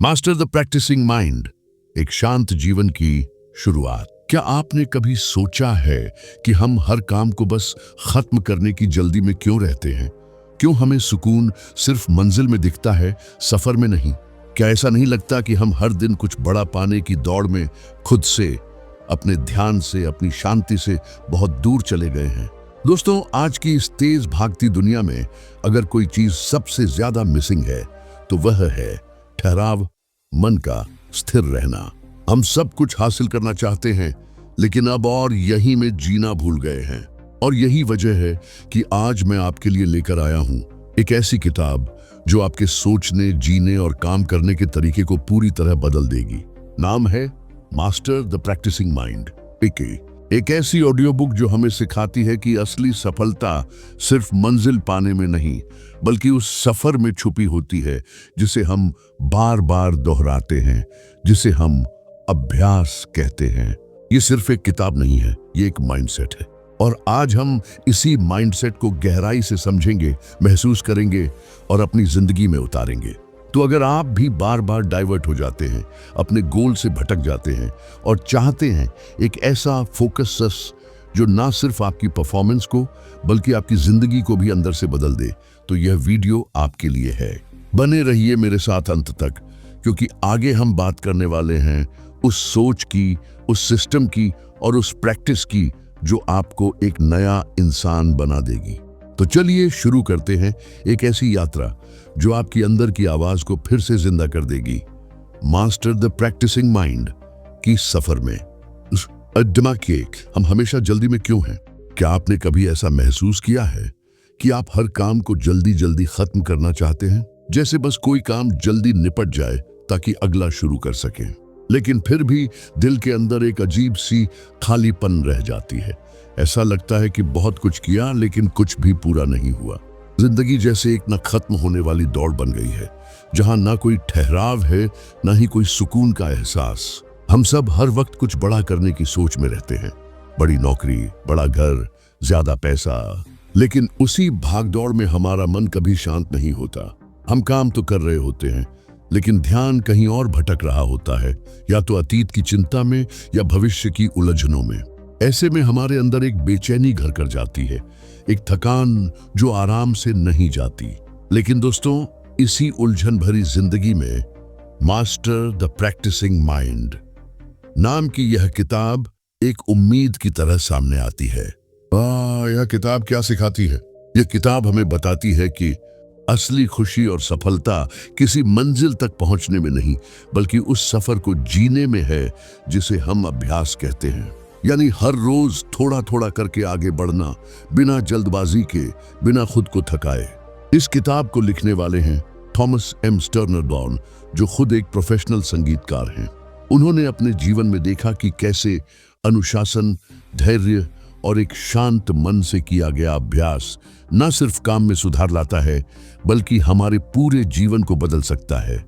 Master the practising mind, एक शांत जीवन की शुरुआत। क्या आपने कभी सोचा है कि हम हर काम को बस खत्म करने की जल्दी में क्यों रहते हैं? क्यों हमें सुकून सिर्फ मंजिल में दिखता है, सफर में नहीं? क्या ऐसा नहीं लगता कि हम हर दिन कुछ बड़ा पाने की दौड़ में खुद से, अपने ध्यान से, अपनी शांति से बहुत दूर चले गए हैं? दोस्तों, आज की इस तेज भागती दुनिया में अगर कोई चीज सबसे ज्यादा मिसिंग है तो वह है ठहराव, मन का स्थिर रहना। हम सब कुछ हासिल करना चाहते हैं, लेकिन अब और यहीं में जीना भूल गए हैं। और यही वजह है कि आज मैं आपके लिए लेकर आया हूं एक ऐसी किताब जो आपके सोचने, जीने और काम करने के तरीके को पूरी तरह बदल देगी। नाम है मास्टर द प्रैक्टिसिंग माइंड। एक ऐसी ऑडियो बुक जो हमें सिखाती है कि असली सफलता सिर्फ मंजिल पाने में नहीं, बल्कि उस सफर में छुपी होती है जिसे हम बार बार दोहराते हैं, जिसे हम अभ्यास कहते हैं। ये सिर्फ एक किताब नहीं है, ये एक माइंडसेट है। और आज हम इसी माइंडसेट को गहराई से समझेंगे, महसूस करेंगे और अपनी जिंदगी में उतारेंगे। तो अगर आप भी बार बार डाइवर्ट हो जाते हैं, अपने गोल से भटक जाते हैं और चाहते हैं एक ऐसा फोकस जो ना सिर्फ आपकी परफॉर्मेंस को बल्कि आपकी जिंदगी को भी अंदर से बदल दे, तो यह वीडियो आपके लिए है। बने रहिए मेरे साथ अंत तक, क्योंकि आगे हम बात करने वाले हैं उस सोच की, उस सिस्टम की और उस प्रैक्टिस की जो आपको एक नया इंसान बना देगी। तो चलिए शुरू करते हैं एक ऐसी यात्रा जो आपकी अंदर की आवाज को फिर से जिंदा कर देगी। मास्टर द प्रैक्टिसिंग माइंड की सफर में। दिमाग की हम हमेशा जल्दी में क्यों हैं? क्या आपने कभी ऐसा महसूस किया है कि आप हर काम को जल्दी जल्दी खत्म करना चाहते हैं, जैसे बस कोई काम जल्दी निपट जाए ताकि अगला शुरू कर सकें? लेकिन फिर भी दिल के अंदर एक अजीब सी खालीपन रह जाती है। ऐसा लगता है कि बहुत कुछ किया लेकिन कुछ भी पूरा नहीं हुआ। जिंदगी जैसे एक न खत्म होने वाली दौड़ बन गई है, जहां ना कोई ठहराव है, ना ही कोई सुकून का एहसास। हम सब हर वक्त कुछ बड़ा करने की सोच में रहते हैं, बड़ी नौकरी, बड़ा घर, ज्यादा पैसा। लेकिन उसी भागदौड़ में हमारा मन कभी शांत नहीं होता। हम काम तो कर रहे होते हैं, लेकिन ध्यान कहीं और भटक रहा होता है, या तो अतीत की चिंता में या भविष्य की उलझनों में। ऐसे में हमारे अंदर एक बेचैनी घर कर जाती है, एक थकान जो आराम से नहीं जाती। लेकिन दोस्तों, इसी उलझन भरी जिंदगी में मास्टर द प्रैक्टिसिंग माइंड नाम की यह किताब एक उम्मीद की तरह सामने आती है। यह किताब क्या सिखाती है? यह किताब हमें बताती है कि असली खुशी और सफलता किसी मंजिल तक पहुंचने में नहीं, बल्कि उस सफर को जीने में है जिसे हम अभ्यास कहते हैं। यानी हर रोज थोड़ा थोड़ा करके आगे बढ़ना, बिना जल्दबाजी के, बिना खुद को थकाए। इस किताब को लिखने वाले हैं थॉमस एम स्टर्नरबॉर्न, जो खुद एक प्रोफेशनल संगीतकार हैं। उन्होंने अपने जीवन में देखा कि कैसे अनुशासन, धैर्य और एक शांत मन से किया गया अभ्यास न सिर्फ काम में सुधार लाता है, बल्कि हमारे पूरे जीवन को बदल सकता है।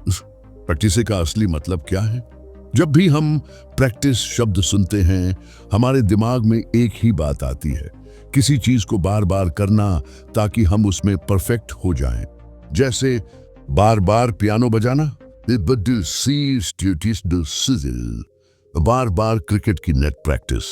प्रैक्टिस का असली मतलब क्या है? जब भी हम प्रैक्टिस शब्द सुनते हैं, हमारे दिमाग में एक ही बात आती है, किसी चीज को बार बार करना ताकि हम उसमें परफेक्ट हो जाएं। जैसे बार बार पियानो बजाना, बार बार क्रिकेट की नेट प्रैक्टिस,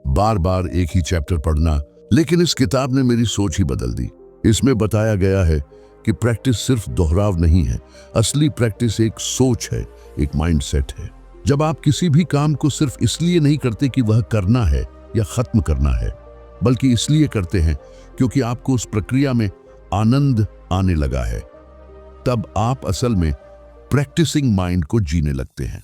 बार बार एक ही चैप्टर पढ़ना। लेकिन इस किताब ने मेरी सोच ही बदल दी। इसमें बताया गया है कि प्रैक्टिस सिर्फ दोहराव नहीं है, असली प्रैक्टिस एक सोच है, एक माइंडसेट है। जब आप किसी भी काम को सिर्फ इसलिए नहीं करते कि वह करना है या खत्म करना है, बल्कि इसलिए करते हैं क्योंकि आपको उस प्रक्रिया में आनंद आने लगा है, तब आप असल में प्रैक्टिसिंग माइंड को जीने लगते हैं।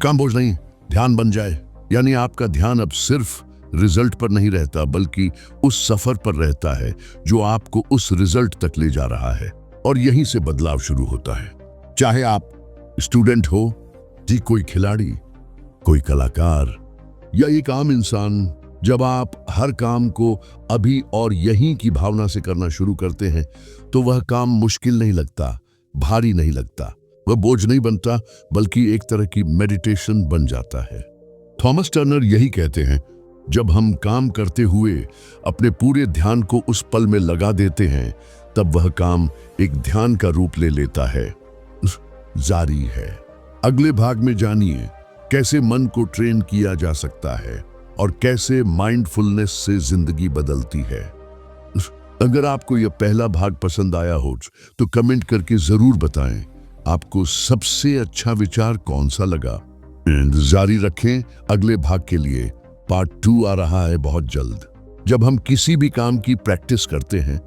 काम बोझ नहीं, ध्यान बन जाए। यानी आपका ध्यान अब सिर्फ रिजल्ट पर नहीं रहता, बल्कि उस सफर पर रहता है जो आपको उस रिजल्ट तक ले जा रहा है। और यहीं से बदलाव शुरू होता है। चाहे आप स्टूडेंट हो, जी कोई खिलाड़ी, कोई कलाकार या एक आम इंसान, जब आप हर काम को अभी और यहीं की भावना से करना शुरू करते हैं, तो वह काम मुश्किल नहीं लगता, भारी नहीं लगता, वह बोझ नहीं बनता, बल्कि एक तरह की मेडिटेशन बन जाता है। थॉमस टर्नर यही कहते हैं, जब हम काम करते हुए अपने पूरे ध्यान को उस पल में लगा देते हैं, तब वह काम एक ध्यान का रूप ले लेता है। जारी है। अगले भाग में जानिए कैसे मन को ट्रेन किया जा सकता है और कैसे माइंडफुलनेस से जिंदगी बदलती है। अगर आपको यह पहला भाग पसंद आया हो तो कमेंट करके जरूर बताएं आपको सबसे अच्छा विचार कौन सा लगा। जारी रखें अगले भाग के लिए। पार्ट 2 आ रहा है बहुत जल्द। जब हम किसी भी काम की प्रैक्टिस करते हैं,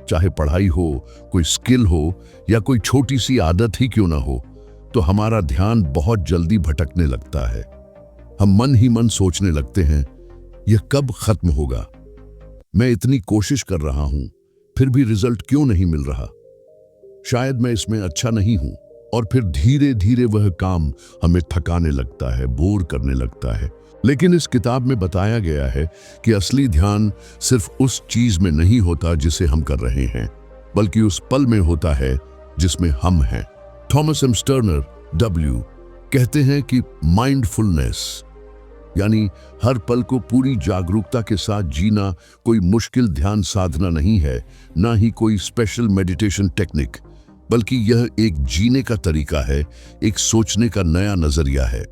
चाहे पढ़ाई हो, कोई स्किल हो या कोई छोटी सी आदत ही क्यों ना हो, तो हमारा ध्यान बहुत जल्दी भटकने लगता है। हम मन ही मन सोचने लगते हैं, यह कब खत्म होगा? मैं इतनी कोशिश कर रहा हूं, फिर भी रिजल्ट क्यों नहीं मिल रहा? शायद मैं इसमें अच्छा नहीं हूं। और फिर धीरे धीरे वह काम हमें थकाने लगता है, बोर करने लगता है। लेकिन इस किताब में बताया गया है कि असली ध्यान सिर्फ उस चीज में नहीं होता जिसे हम कर रहे हैं, बल्कि उस पल में होता है जिसमें हम हैं। थॉमस एम स्टर्नर डब्ल्यू कहते हैं कि माइंडफुलनेस यानी हर पल को पूरी जागरूकता के साथ जीना कोई मुश्किल ध्यान साधना नहीं है, ना ही कोई स्पेशल मेडिटेशन टेक्निक, बल्कि यह एक जीने का तरीका है, एक सोचने का नया नजरिया है।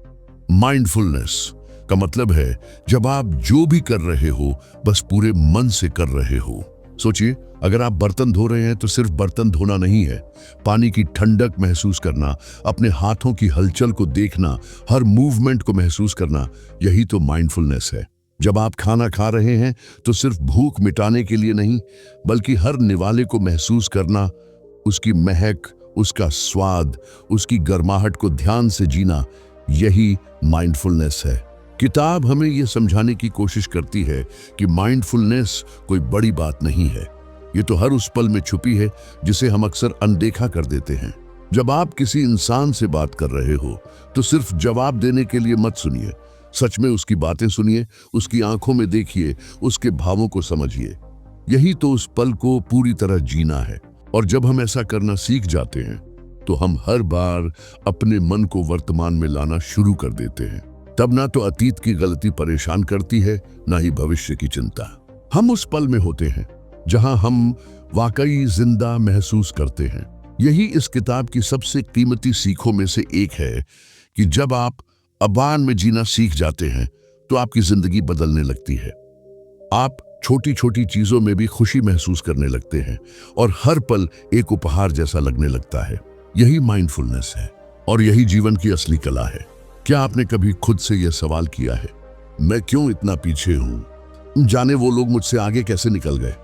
माइंडफुलनेस का मतलब है जब आप जो भी कर रहे हो बस पूरे मन से कर रहे हो। सोचिए, अगर आप बर्तन धो रहे हैं तो सिर्फ बर्तन धोना नहीं है, पानी की ठंडक महसूस करना, अपने हाथों की हलचल को देखना, हर मूवमेंट को महसूस करना, यही तो माइंडफुलनेस है। जब आप खाना खा रहे हैं तो सिर्फ भूख मिटाने के लिए नहीं, बल्कि हर निवाले को महसूस करना, उसकी महक, उसका स्वाद, उसकी गर्माहट को ध्यान से जीना, यही माइंडफुलनेस है। किताब हमें यह समझाने की कोशिश करती है कि माइंडफुलनेस कोई बड़ी बात नहीं है, ये तो हर उस पल में छुपी है जिसे हम अक्सर अनदेखा कर देते हैं। जब आप किसी इंसान से बात कर रहे हो तो सिर्फ जवाब देने के लिए मत सुनिए, सच में उसकी बातें सुनिए, उसकी आंखों में देखिए, उसके भावों को समझिए। यही तो उस पल को पूरी तरह जीना है। और जब हम ऐसा करना सीख जाते हैं तो हम हर बार अपने मन को वर्तमान में लाना शुरू कर देते हैं। तब ना तो अतीत की गलती परेशान करती है, ना ही भविष्य की चिंता। हम उस पल में होते हैं जहां हम वाकई जिंदा महसूस करते हैं। यही इस किताब की सबसे कीमती सीखों में से एक है कि जब आप अबान में जीना सीख जाते हैं तो आपकी जिंदगी बदलने लगती है। आप छोटी छोटी चीजों में भी खुशी महसूस करने लगते हैं और हर पल एक उपहार जैसा लगने लगता है। यही माइंडफुलनेस है और यही जीवन की असली कला है। क्या आपने कभी खुद से यह सवाल किया है, मैं क्यों इतना पीछे हूं? जाने वो लोग मुझसे आगे कैसे निकल गए?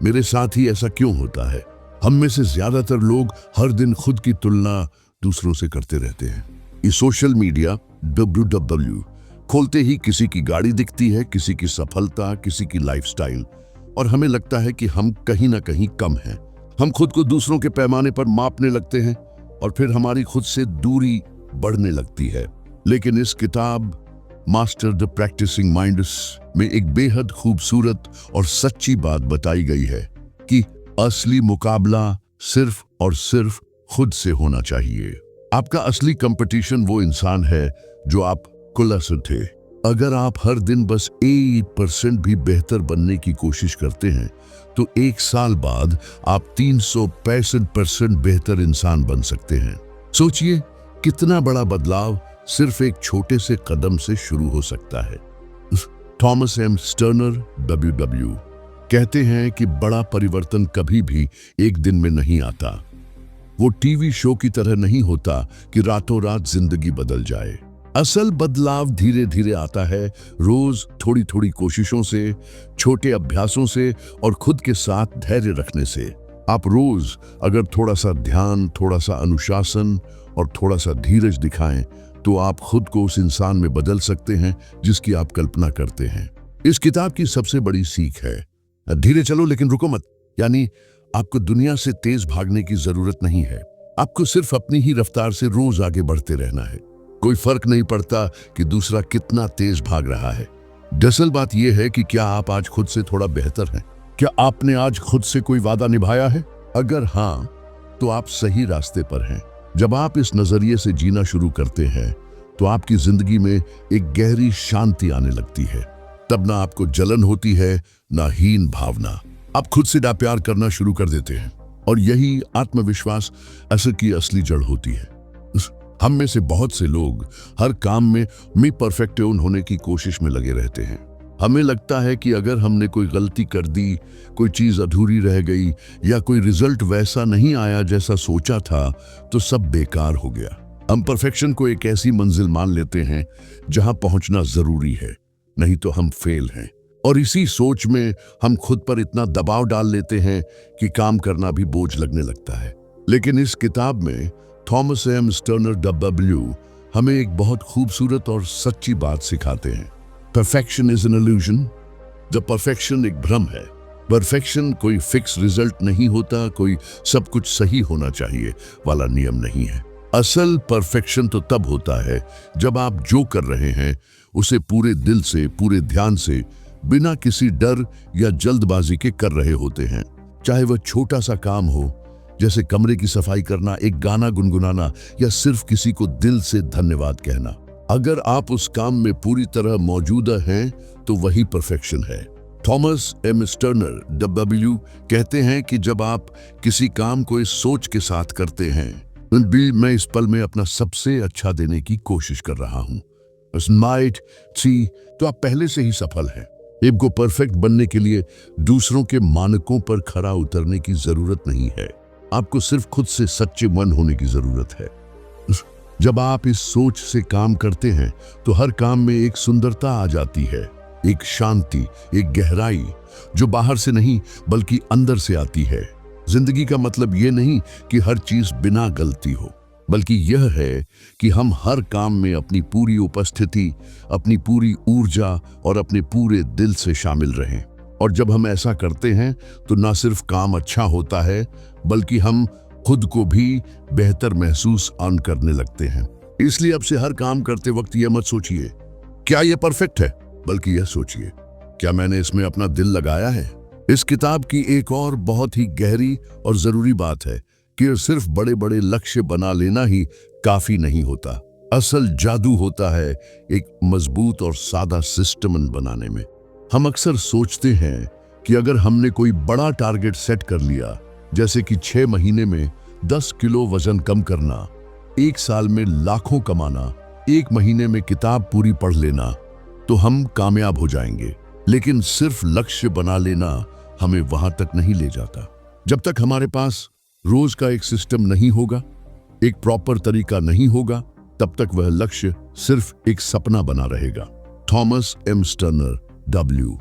मेरे साथ ही ऐसा क्यों होता है? हम में से ज्यादातर लोग हर दिन खुद की तुलना दूसरों से करते रहते हैं। ये सोशल मीडिया www खोलते ही किसी की गाड़ी दिखती है, किसी की सफलता, किसी की लाइफस्टाइल, और हमें लगता है कि हम कहीं ना कहीं कम हैं। हम खुद को दूसरों के पैमाने पर मापने लगते हैं और फिर हमारी खुद से दूरी बढ़ने लगती है। लेकिन इस किताब मास्टर द प्रैक्टिसिंग माइंड्स में एक बेहद खूबसूरत और सच्ची बात बताई गई है कि असली मुकाबला सिर्फ और सिर्फ खुद से होना चाहिए। आपका असली कंपटीशन वो इंसान है जो आप कुलसन थे। अगर आप हर दिन बस 8% भी बेहतर बनने की कोशिश करते हैं तो 1 साल बाद आप 365% बेहतर इंसान बन सकते हैं। सोचिए कितना बड़ा बदलाव सिर्फ एक छोटे से कदम से शुरू हो सकता है। थॉमस एम स्टर्नर डब्ल्यू कहते हैं कि बड़ा परिवर्तन कभी भी एक दिन में नहीं आता। वो टीवी शो की तरह नहीं होता कि रातों रात जिंदगी बदल जाए। असल बदलाव धीरे धीरे आता है, रोज थोड़ी थोड़ी कोशिशों से, छोटे अभ्यासों से और खुद के साथ धैर्य रखने से। आप रोज अगर थोड़ा सा ध्यान, थोड़ा सा अनुशासन और थोड़ा सा धीरज दिखाएं तो आप खुद को उस इंसान में बदल सकते हैं जिसकी आप कल्पना करते हैं। इस किताब की सबसे बड़ी सीख है, धीरे चलो लेकिन रुको मत। यानी आपको दुनिया से तेज भागने की जरूरत नहीं है, आपको सिर्फ अपनी ही रफ्तार से रोज आगे बढ़ते रहना है। कोई फर्क नहीं पड़ता कि दूसरा कितना तेज भाग रहा है। दरअसल बात यह है कि क्या आप आज खुद से थोड़ा बेहतर हैं? क्या आपने आज खुद से कोई वादा निभाया है? अगर हाँ, तो आप सही रास्ते पर हैं। जब आप इस नजरिए से जीना शुरू करते हैं तो आपकी जिंदगी में एक गहरी शांति आने लगती है। तब ना आपको जलन होती है, ना हीन भावना। आप खुद से प्यार करना शुरू कर देते हैं। और यही आत्मविश्वास असर की असली जड़ होती है। हम में से बहुत से लोग हर काम में मी परफेक्ट होने की कोशिश में लगे रहते हैं। हमें लगता है कि अगर हमने कोई गलती कर दी, कोई चीज अधूरी रह गई या कोई रिजल्ट वैसा नहीं आया जैसा सोचा था, तो सब बेकार हो गया। हम परफेक्शन को एक ऐसी मंजिल मान लेते हैं जहां पहुंचना जरूरी है, नहीं तो हम फेल हैं। और इसी सोच में हम खुद पर इतना दबाव डाल लेते हैं कि काम करना भी बोझ लगने लगता है। लेकिन इस किताब में थॉमस एम स्टर्नर डब्ल्यू हमें एक बहुत खूबसूरत और सच्ची बात सिखाते हैं। Perfection is an illusion. The perfection एक भ्रम है। परफेक्शन कोई फिक्स रिजल्ट नहीं होता, कोई सब कुछ सही होना चाहिए वाला नियम नहीं है। असल परफेक्शन तो तब होता है जब आप जो कर रहे हैं उसे पूरे दिल से, पूरे ध्यान से, बिना किसी डर या जल्दबाजी के कर रहे होते हैं। चाहे वह छोटा सा काम हो, जैसे कमरे की सफाई करना, एक गाना गुनगुनाना या सिर्फ किसी को दिल से धन्यवाद कहना। अगर आप उस काम में पूरी तरह मौजूद हैं तो वही परफेक्शन है। थॉमस एम स्टर्नर डब्ल्यू कहते हैं कि जब आप किसी काम को इस सोच के साथ करते हैं, मैं इस पल में अपना सबसे अच्छा देने की कोशिश कर रहा हूँ, तो आप पहले से ही सफल हैं। आपको परफेक्ट बनने के लिए दूसरों के मानकों पर खरा उतरने की जरूरत नहीं है। आपको सिर्फ खुद से सच्चे मन होने की जरूरत है। जब आप इस सोच से काम करते हैं तो हर काम में एक सुंदरता आ जाती है, एक शांति, एक गहराई जो बाहर से नहीं बल्कि अंदर से आती है। जिंदगी का मतलब ये नहीं कि हर चीज बिना गलती हो, बल्कि यह है कि हम हर काम में अपनी पूरी उपस्थिति, अपनी पूरी ऊर्जा और अपने पूरे दिल से शामिल रहें। और जब हम ऐसा करते हैं तो न सिर्फ काम अच्छा होता है, बल्कि हम खुद को भी बेहतर महसूस करने लगते हैं। इसलिए अब से हर काम करते वक्त यह मत सोचिए क्या यह परफेक्ट है, बल्कि यह सोचिए क्या मैंने इसमें अपना दिल लगाया है। इस किताब की एक और बहुत ही गहरी और जरूरी बात है कि सिर्फ बड़े बड़े लक्ष्य बना लेना ही काफी नहीं होता। असल जादू होता है एक मजबूत और सादा सिस्टम बनाने में। हम अक्सर सोचते हैं कि अगर हमने कोई बड़ा टारगेट सेट कर लिया, जैसे कि 6 महीने में 10 किलो वजन कम करना, 1 साल में लाखों कमाना, 1 महीने में किताब पूरी पढ़ लेना, तो हम कामयाब हो जाएंगे। लेकिन सिर्फ लक्ष्य बना लेना हमें वहां तक नहीं ले जाता। जब तक हमारे पास रोज का एक सिस्टम नहीं होगा, एक प्रॉपर तरीका नहीं होगा, तब तक वह लक्ष्य सिर्फ एक सपना बना रहेगा। थॉमस एम स्टर्नर डब्ल्यू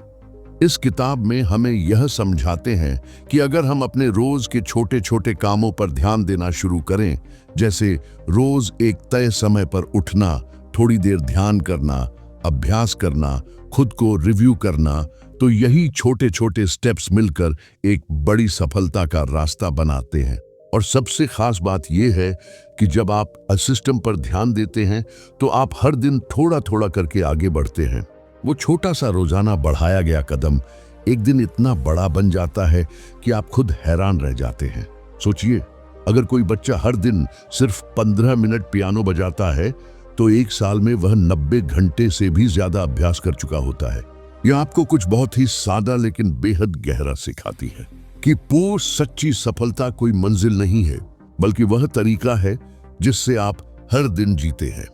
इस किताब में हमें यह समझाते हैं कि अगर हम अपने रोज के छोटे छोटे कामों पर ध्यान देना शुरू करें, जैसे रोज एक तय समय पर उठना, थोड़ी देर ध्यान करना, अभ्यास करना, खुद को रिव्यू करना, तो यही छोटे छोटे स्टेप्स मिलकर एक बड़ी सफलता का रास्ता बनाते हैं। और सबसे खास बात यह है कि जब आप सिस्टम पर ध्यान देते हैं तो आप हर दिन थोड़ा थोड़ा करके आगे बढ़ते हैं। वो छोटा सा रोजाना बढ़ाया गया कदम एक दिन इतना बड़ा बन जाता है कि आप खुद हैरान रह जाते हैं। सोचिए, अगर कोई बच्चा हर दिन सिर्फ 15 मिनट पियानो बजाता है तो 1 साल में वह 90 घंटे से भी ज्यादा अभ्यास कर चुका होता है। यह आपको कुछ बहुत ही सादा लेकिन बेहद गहरा सिखाती है कि पूर्ण सच्ची सफलता कोई मंजिल नहीं है, बल्कि वह तरीका है जिससे आप हर दिन जीते हैं।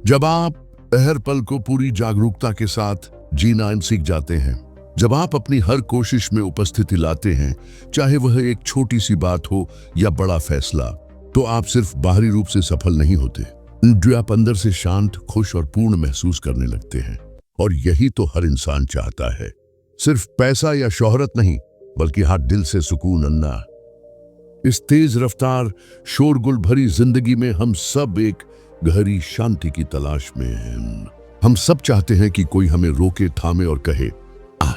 जब आप हर पल को पूरी जागरूकता के साथ जीना सीख जाते हैं, जब आप अपनी हर कोशिश में उपस्थिति लाते हैं, चाहे वह एक छोटी सी बात हो या बड़ा फैसला, तो आप सिर्फ बाहरी रूप से सफल नहीं होते, जो आप अंदर से शांत, खुश और पूर्ण महसूस करने लगते हैं। और यही तो हर इंसान चाहता है, सिर्फ पैसा या शोहरत नहीं, बल्कि हर दिल से सुकून अन्ना। इस तेज रफ्तार, शोरगुल भरी जिंदगी में हम सब एक गहरी शांति की तलाश में हैं। हम सब चाहते हैं कि कोई हमें रोके, थामे और कहे,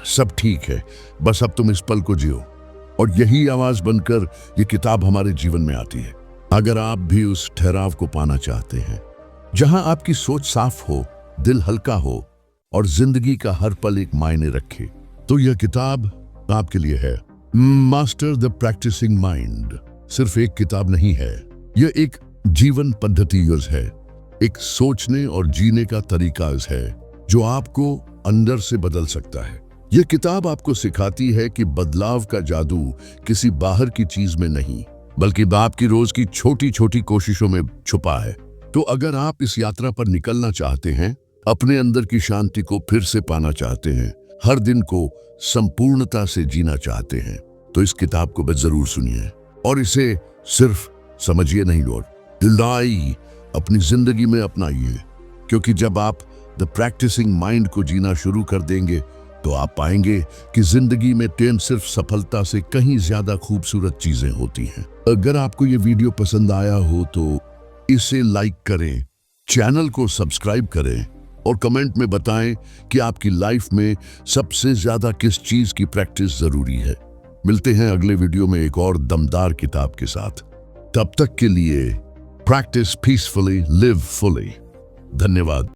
सब ठीक है, बस अब तुम इस पल को जियो। और यही आवाज बनकर ये किताब हमारे जीवन में आती है। अगर आप भी उस ठहराव को पाना चाहते हैं, जहां आपकी सोच साफ हो, दिल हल्का हो और जिंदगी का हर पल एक मायने रखे, तो यह किताब आपके लिए है। मास्टर द प्रैक्टिसिंग माइंड सिर्फ एक किताब नहीं है, यह एक जीवन पद्धति है, एक सोचने और जीने का तरीका है जो आपको अंदर से बदल सकता है। यह किताब आपको सिखाती है कि बदलाव का जादू किसी बाहर की चीज में नहीं, बल्कि आपकी रोज की छोटी छोटी कोशिशों में छुपा है। तो अगर आप इस यात्रा पर निकलना चाहते हैं, अपने अंदर की शांति को फिर से पाना चाहते हैं, हर दिन को संपूर्णता से जीना चाहते हैं, तो इस किताब को बस जरूर सुनिए और इसे सिर्फ समझिए नहीं और दिलाई अपनी जिंदगी में अपनाइए। क्योंकि जब आप द प्रैक्टिसिंग माइंड को जीना शुरू कर देंगे तो आप पाएंगे कि जिंदगी में सिर्फ सफलता से कहीं ज्यादा खूबसूरत चीजें होती हैं। अगर आपको ये वीडियो पसंद आया हो तो इसे लाइक करें, चैनल को सब्सक्राइब करें और कमेंट में बताएं कि आपकी लाइफ में सबसे ज्यादा किस चीज की प्रैक्टिस जरूरी है। मिलते हैं अगले वीडियो में एक और दमदार किताब के साथ। तब तक के लिए प्रैक्टिस पीसफुली, लिव फुली। धन्यवाद।